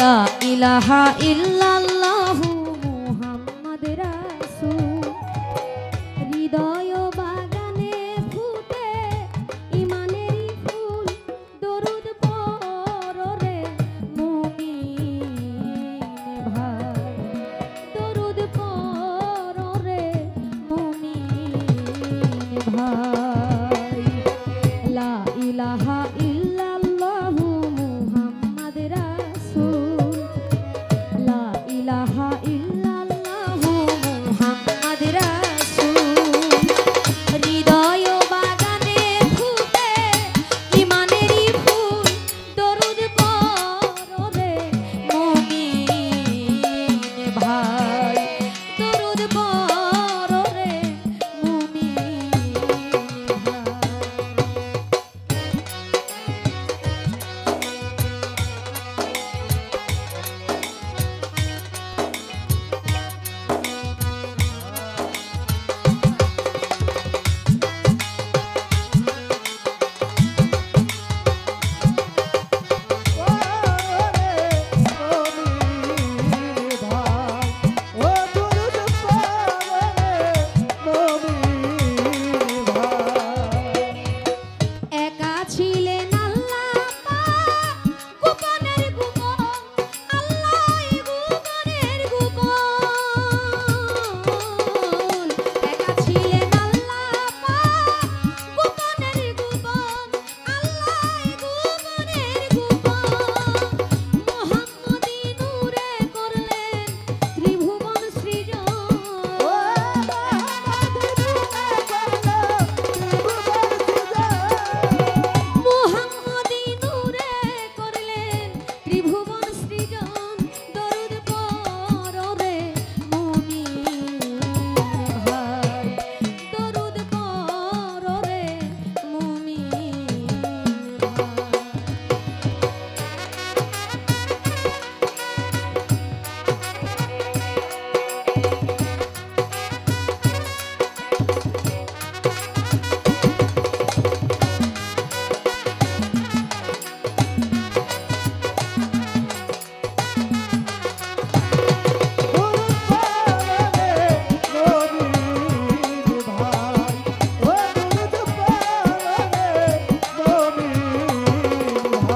লা ইলাহা ইল্লাল্লাহু মুহাম্মাদ রাসূল। হৃদয় বাগানে ফুটে ঈমানেরই ফুল, দরুদ পড়ো রে মুমিন ভাই, দরুদ পড়ো রে মুমিন ভাই। লা ইলাহা ইল্লাল্লাহু মুহাম্মাদ রাসূল, লা ইলাহা ইল্লাল্লাহু মুহাম্মাদ রাসূল। হৃদয় বাগানে ফুটে ঈমানেরই ফুল, দরুদ পড়ো রে মুমিন ভাই, দরুদ পড়ো রে মুমিন ভাই। একা ছিলেন আল্লাহ পাক, গোপনের গোপন আল্লাহই গোপনের গোপন। একা ছিলেন আল্লাহ পাক, গোপনের গোপন আল্লাহই গোপনের গোপন। মুহাম্মদী নূরে করলেন ত্রিভুবন সৃজন, মুহাম্মদী নূরে করলেন ত্রিভুবন সৃজন। দরুদ পড়ো রে মুমিন ভাই, দরুদ পড়ো রে মুমিন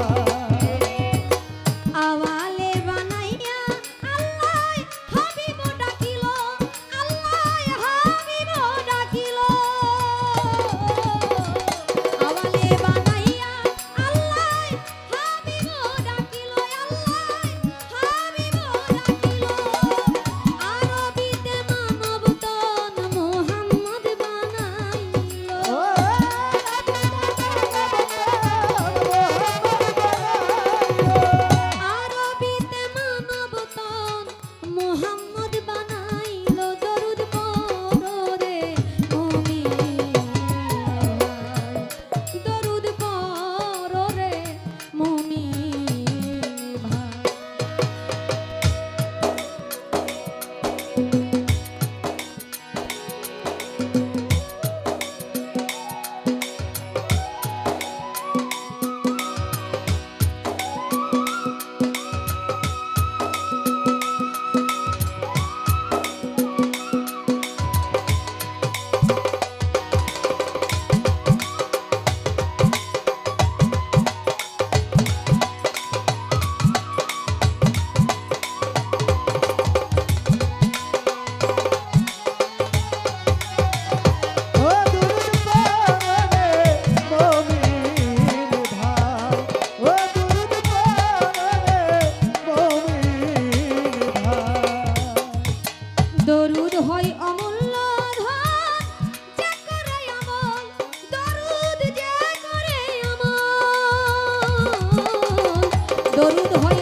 ভাই। আওয়ালে বানাইয়া আল্লাহ হাবিব ডাকিল, আল্লাহ হাবিব ডাকিল। আওয়ালে বানাইয়া আল্লাহ হাবিব ডাকিল, আল্লাহ হাবিব ডাকিল। আরবিতে মানব তন মুহাম্মদ বানাইল, আরবিতে মানব তন মুহাম্মদ বানাইল। দরুদ পড়ো রে মুমিন ভাই, দরুদ পড়ো রে মুমিন ভাই। দরুদ হয় অমূল্য ধন, যে করে আমল, দরুদ যে করে আমল। দরুদ হয়